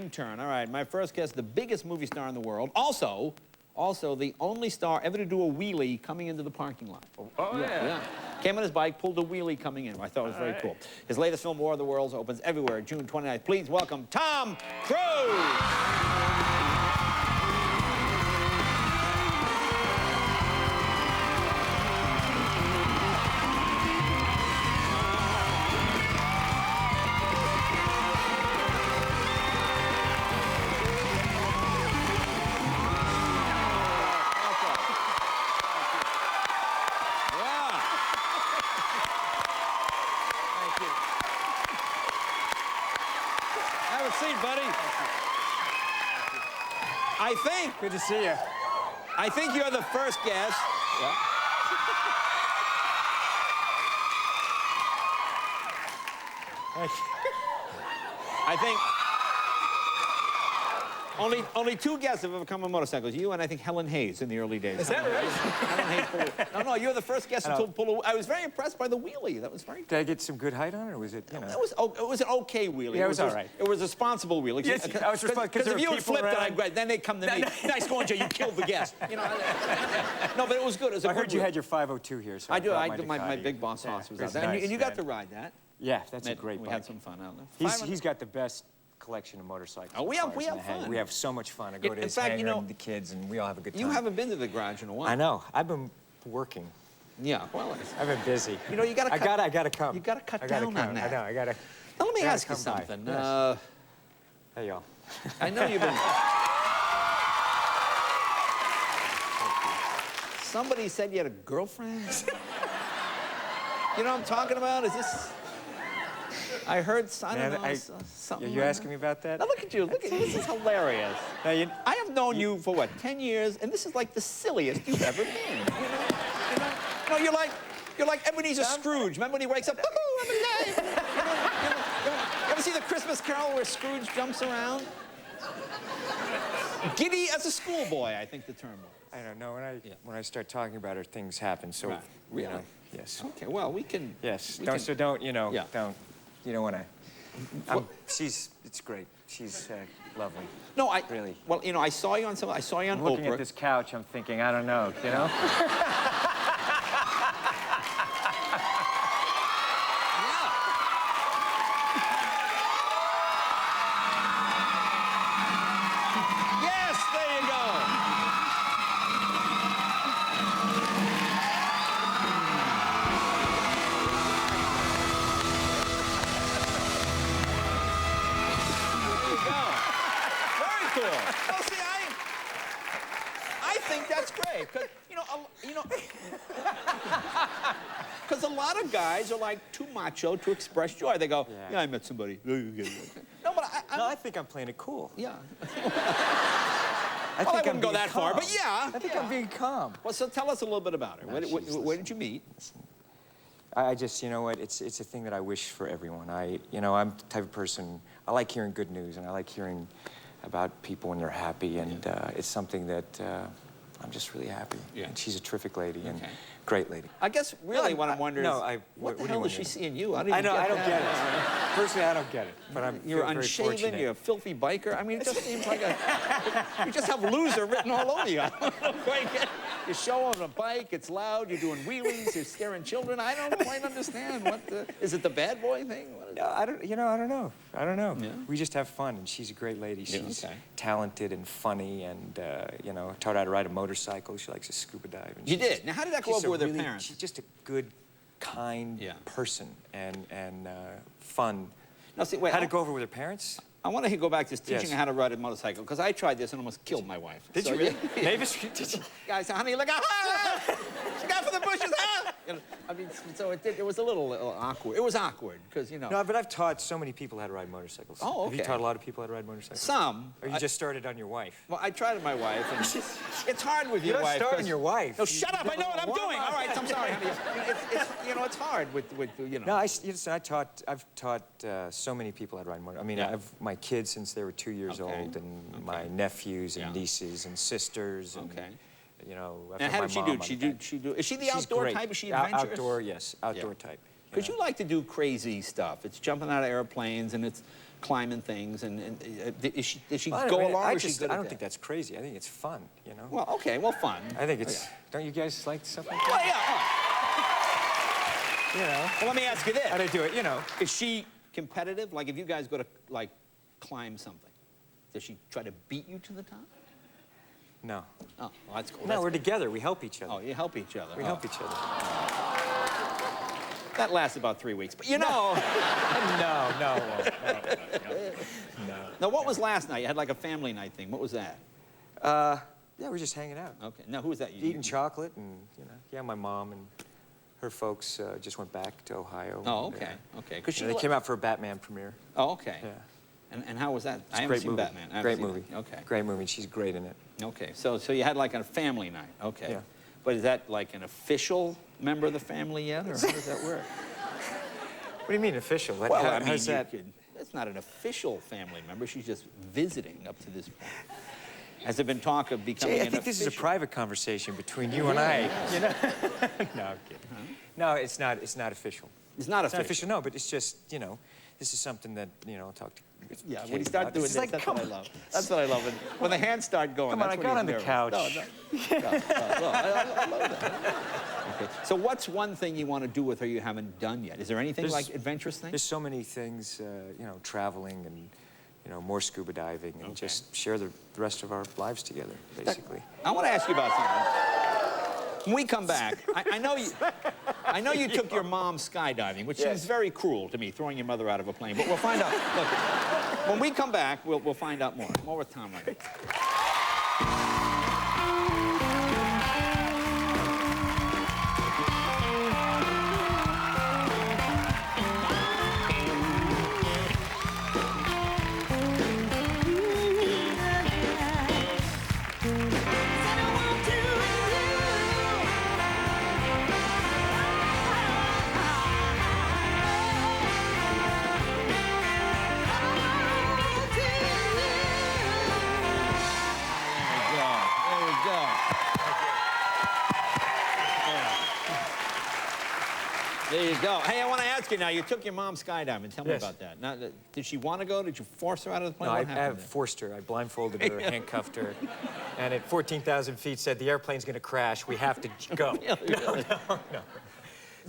Bang turn. All right, my first guess, the biggest movie star in the world. Also the only star ever to do a wheelie coming into the parking lot. Oh, yeah. Came on his bike, pulled a wheelie coming in. I thought it was very cool. His latest film, War of the Worlds, opens everywhere June 29th. Please welcome Tom Cruise. Have a seat, buddy. I think. Good to see you. I think you're the first guest. Yeah. Thank you. I think only two guests have ever come on motorcycles. You and I think Helen Hayes in the early days. Is that right? Helen Hayes no, you're the first guest to pull a. I was very impressed by the wheelie. That was very. Did I get some good height on it, or was it, you know? It was an okay wheelie. Yeah, it was all right. It was a responsible wheelie. Yes, I was responsible because if you had flipped it, then they come to me. Nice going, Jay. You killed the guest. You know. No, but it was good. It was I heard you had your 502 here. So I do. My big boss hoss was out there, and you got to ride that. Yeah, that's a great bike. We had some fun out there. He's got the best collection of motorcycles. Oh, we have fun. We have so much fun. I go to his hangar and the kids, and we all have a good time. You haven't been to the garage in a while. I know. I've been working. Yeah, well, I've been busy. You know, you gotta. I gotta come. You gotta cut down on that. I know. I gotta. Now let me ask you something. Yes. Hey, y'all. I know you've been. Somebody said you had a girlfriend. You know what I'm talking about? Is this? I heard, I don't know, something. You asking me about that? Now look at you, this is hilarious. Now, I have known you for what, 10 years, and this is like the silliest you've ever been. You know, you're like Ebenezer Scrooge. Remember when he wakes up, woohoo, I'm alive. You ever see the Christmas Carol where Scrooge jumps around? Giddy as a schoolboy, I think the term was. I don't know. When I start talking about her, things happen. So, Really? you know, yes. Okay, well, we can. Yes. Don't, you know, don't. You don't want to. It's great. She's lovely. No, really. Well, you know, I saw you on Oprah. Looking at this couch, I'm thinking, I don't know, you know? Yes, there you go. Very cool. Well, see, I think that's great, because because a lot of guys are like too macho to express joy. They go, yeah, I met somebody. No, but I think I'm playing it cool. Yeah. I wouldn't go that far, but yeah. I think I'm being calm. Well, so tell us a little bit about her. Where did you meet? I just, you know what, it's a thing that I wish for everyone. I'm the type of person, I like hearing good news, and I like hearing about people when they're happy, and it's something that I'm just really happy. Yeah. And she's a terrific lady and great lady. I guess really what I'm wondering is, what the hell is she seeing you? I don't get it. Personally, I don't get it. But you're unshaven, you're a filthy biker. I mean, it just seems like you just have loser written all over you. I don't quite get it. You show on a bike, it's loud, you're doing wheelies, you're scaring children. I don't quite understand is it the bad boy thing? No, I don't know. I don't know. Yeah. We just have fun, and she's a great lady. She's talented and funny, and taught her how to ride a motorcycle. She likes to scuba dive. And you did? Now, how did that go over with her parents? She's just a good, kind person, and fun. Now, see, wait. How'd it go over with her parents? I want to go back to teaching her how to ride a motorcycle, because I tried this and almost killed my wife. Did you really? Mavis, did you? Guys, honey, look out! She got for the bushes, huh? I mean, so it was a little awkward. It was awkward, because, No, but I've taught so many people how to ride motorcycles. Oh, okay. Have you taught a lot of people how to ride motorcycles? Some. Or you just started on your wife? Well, I tried on my wife, and it's hard with your wife. You don't start on your wife. No, shut up! I know what I'm doing. All right, I'm sorry, honey. It's hard with. No, I've taught so many people how to ride motorcycles. I mean, I've my kids since they were 2 years old, and my nephews and nieces and sisters, and And how did she do? Is she the outdoor type? Is she adventurous? Outdoor, yes, outdoor type. Because you like to do crazy stuff. It's jumping out of airplanes, and it's climbing things, and does she Well, go I mean, along? I or is she good I at don't that? think that's crazy. I think it's fun, you know? Well, okay, well, fun. I think it's... Don't you guys like something like Well, that? yeah. You know? Well, let me ask you this. How to do it, you know? Is she competitive? Like, if you guys go to, like, climb something, does she try to beat you to the top? No. Oh, well, that's cool. No, we're together. We help each other. Oh, you help each other. We help each other. That lasts about 3 weeks, but you know. No. Now, what was last night? You had like a family night thing. What was that? Yeah, we're just hanging out. Okay. Now, who was that? Eating chocolate and, you know, yeah, my mom and her folks just went back to Ohio. Oh, and, okay. Okay. they came out for a Batman premiere. Oh, okay. Yeah. And how was that? It's I a haven't great seen movie. Batman. I haven't Great seen movie. it. Okay. Great movie. She's great in it. Okay. So you had like a family night. Okay. Yeah. But is that like an official member of the family yet, or how does that work? What do you mean official? Well, I mean, how's that? That's not an official family member. She's just visiting up to this point. Has there been talk of becoming Jay, I an think this is a official? private conversation between you and I. You know? No, I'm kidding. No, it's not. It's not official. It's not It's not official. official. No, but it's just, you know, this is something that, you know, I'll talk to. Yeah, Kate when you start about. doing It's this, like, that's come what I on. love. That's what I love. When the hands start going, Come on, that's I when got he's on the nervous. couch. No, I love that. Okay. So what's one thing you want to do with her you haven't done yet? Is there anything There's- like adventurous things? There's so many things, you know, traveling and, you know, more scuba diving and just share the rest of our lives together, basically. I want to ask you about something. When we come back, I know you took your mom skydiving, which is very cruel to me, throwing your mother out of a plane. But we'll find out. Look, when we come back, we'll find out more. More with Tom right now. There we go. There you go. Hey, I want to ask you now, you took your mom skydiving. Tell me Yes. about that. Now, did she want to go? Did you force her out of the plane? No, What I happened there? forced her. I blindfolded her, handcuffed her, and at 14,000 feet said, the airplane's going to crash. We have to go. Really? No.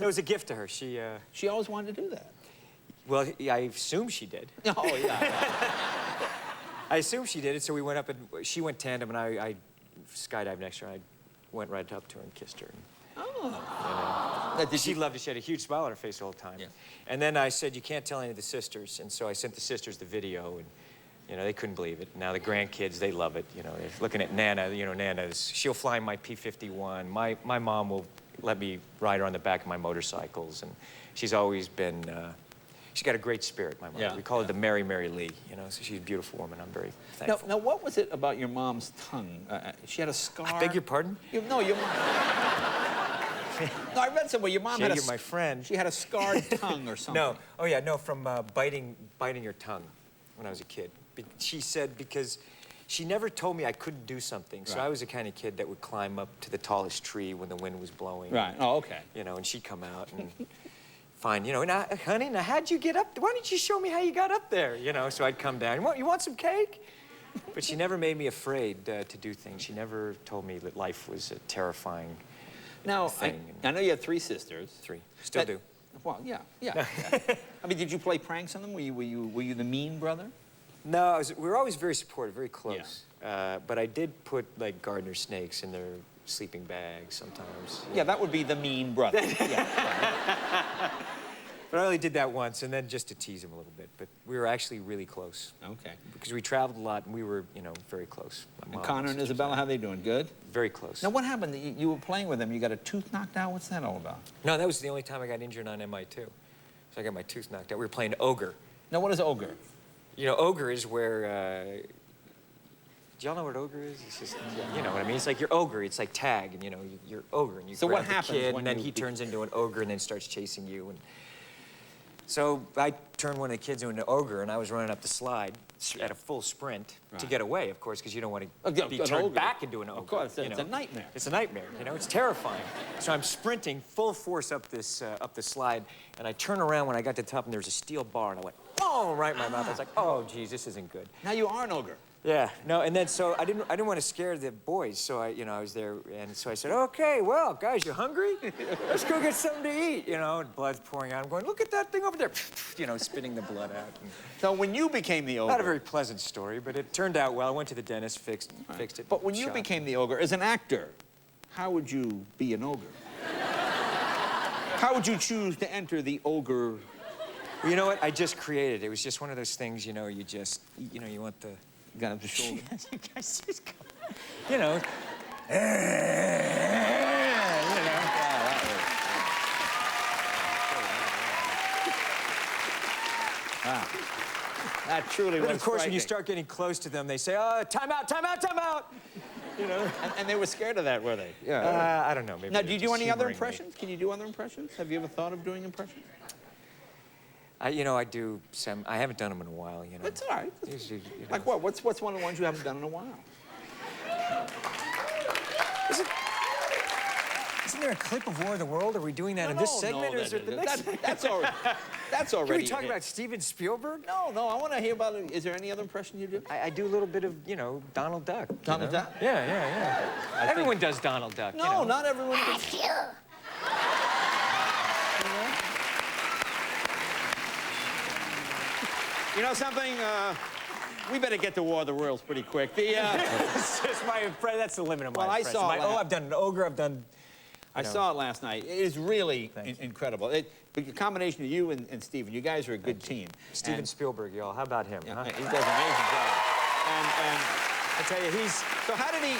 It was a gift to her. She always wanted to do that. Well, I assume she did. Oh, yeah. I assume she did it, so we went up and she went tandem, and I skydived next to her. I went right up to her and kissed her. She loved it. She had a huge smile on her face the whole time. Yeah. And then I said, you can't tell any of the sisters. And so I sent the sisters the video, and, you know, they couldn't believe it. Now the grandkids, they love it. You know, they're looking at Nana. You know, she'll fly my P-51. My mom will let me ride her on the back of my motorcycles. And she's always been, she's got a great spirit, my mom. Yeah. We call her the Mary, Mary Lee, you know, so she's a beautiful woman. I'm very thankful. Now, what was it about your mom's tongue? She had a scar. I beg your pardon? No, your mom. No, I read somewhere your mom had Jay, you're my friend. She had a scarred tongue or something. No. Oh, yeah, no, from biting your tongue when I was a kid. She said because she never told me I couldn't do something. So Right. I was the kind of kid that would climb up to the tallest tree when the wind was blowing. Right. Oh, okay. You know, and she'd come out and fine, you know, now, honey, now how'd you get up? Why don't you show me how you got up there? You know, so I'd come down. You want some cake? But she never made me afraid to do things. She never told me that life was a terrifying Now, thing. I know you had 3 sisters. 3. Still do. Well, yeah. I mean, did you play pranks on them? Were you the mean brother? No, we were always very supportive, very close. But I did put, like, gardener snakes in their sleeping bags sometimes. Yeah, that would be the mean brother. Yeah. But I only did that once, and then just to tease him a little bit. But we were actually really close. Okay. Because we traveled a lot, and we were, you know, very close. My And mom Connor and sisters Isabella, how they doing? Good? Very close. Now, what happened? You were playing with them. You got a tooth knocked out? What's that all about? No, that was the only time I got injured on MI2. So I got my tooth knocked out. We were playing ogre. Now, what is ogre? You know, ogre is where... do y'all know what ogre is? It's just, you know what I mean? It's like you're ogre. It's like tag, and, you know, you're ogre, and you So grab what the happens kid, when and then you he turns into an ogre and then starts chasing you. And so I turned one of the kids into an ogre, and I was running up the slide at a full sprint to get away, of course, because you don't want to be an turned ogre. back into an ogre. Of course, you it's know? a nightmare. It's a nightmare, you know? It's terrifying. So I'm sprinting full force up the slide, and I turn around when I got to the top, and there's a steel bar, and I went, boom, right in my mouth. I was like, oh, geez, this isn't good. Now you are an ogre. Yeah, no, and then so I didn't want to scare the boys, so I was there, and so I said, okay, well, guys, you hungry? Let's go get something to eat, and blood's pouring out. I'm going, look at that thing over there, spitting the blood out. And So when you became the ogre... not a very pleasant story, but it turned out well. I went to the dentist, fixed it. But when you shot. became the ogre, as an actor, how would you be an ogre? How would you choose to enter the ogre? Well, you know what? I just created it. It was just one of those things, you just, you want the... Gun up the shoulder. You guys just go, you know. Wow. That truly was But of course, when you frightening. start getting close to them, they say, oh, time out, time out, time out. And they were scared of that, were they? I don't know. Maybe Now, they're do you do just any other humoring me. impressions? Can you do other impressions? Have you ever thought of doing impressions? I do some. I haven't done them in a while, That's all right. Usually, Like what? What's one of the ones you haven't done in a while? Isn't there a clip of War of the World? Are we doing that in this segment, or is it the next? That's already. That's already. Can we talk a hit. about Steven Spielberg? No. I want to hear about it. Is there any other impression you do? I do a little bit of, Donald Duck. Donald Duck? Yeah. Everyone does Donald Duck. No, not everyone. You know something? We better get to War of the Worlds pretty quick. It's just my impression. That's the limit of my Well, I impression. saw that. I've done an ogre. I've done. I saw it last night. It is really Thank you. incredible. The combination of you and Steven, you guys are a good team. Steven And- Spielberg, y'all. How about him? Yeah, Huh? he does an amazing job. And I tell you, so how did he?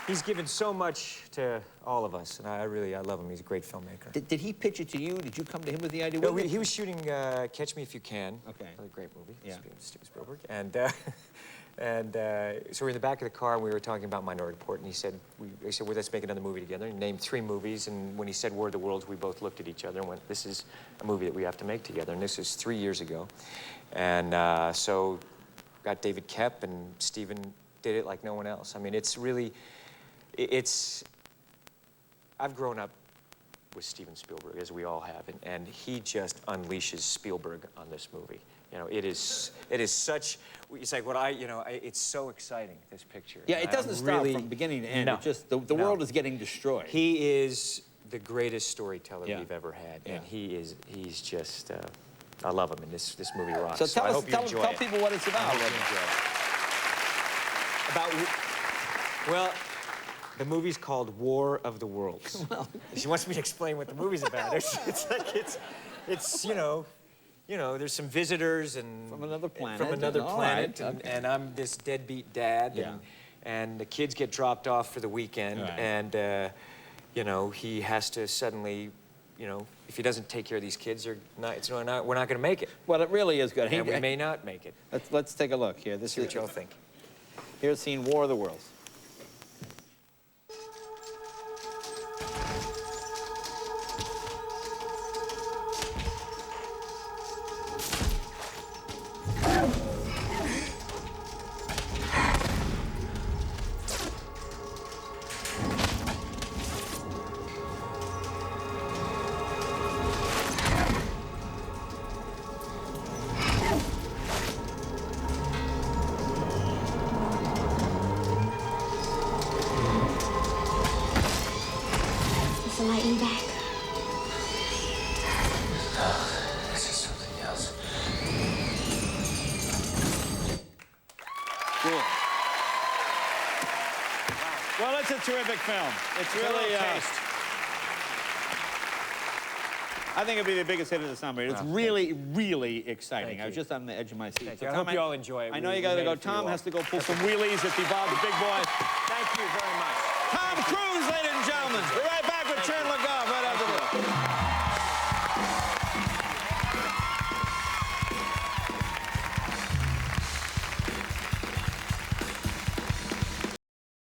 he's given so much to all of us, and I love him. He's a great filmmaker. Did he pitch it to you? Did you come to him with the idea? No, What did he was shooting Catch Me If You Can. Okay. Another great movie. Yeah. Steven Spielberg. And so we're in the back of the car, and we were talking about Minority Report, and he said, I said, well, let's make another movie together. And he named 3 movies, and when he said War of the Worlds, we both looked at each other and went, this is a movie that we have to make together. And this was 3 years ago. And so got David Koepp, and Steven did it like no one else. I mean, it's really, I've grown up with Steven Spielberg, as we all have, and he just unleashes Spielberg on this movie. It is such, it's like what it's so exciting, this picture. Yeah, it doesn't stop really, from beginning to end. No, It just, the world is getting destroyed. He is the greatest storyteller Yeah. we've ever had, Yeah. and he's just, I love him, and this movie rocks. So I hope you enjoy tell it. people what it's I about. hope you enjoy it. Well, the movie's called War of the Worlds. She wants me to explain what the movie's about. It's there's some visitors and From another planet. From another All planet, right, okay. and I'm this deadbeat dad, Yeah. and the kids get dropped off for the weekend, Right. and he has to suddenly, if he doesn't take care of these kids, we're not going to make it, Well, it really is good. and we may not make it. Let's take a look here. This See is what y'all think. Here's scene War of the Worlds. Is the lightning back? This is something else. Cool. Well, it's a terrific film. It's really. I think it'll be the biggest hit of the summer. It's really, really exciting. Thank I was you. just on the edge of my seat. Thank So you. I Tom, hope you all enjoy it. I know We you got to made go. it for you Tom all. has to go pull some wheelies at the Bob's Big Boy. Thank you very much. Tom Cruise, ladies and gentlemen. We're right back with Chandler Goff right after this.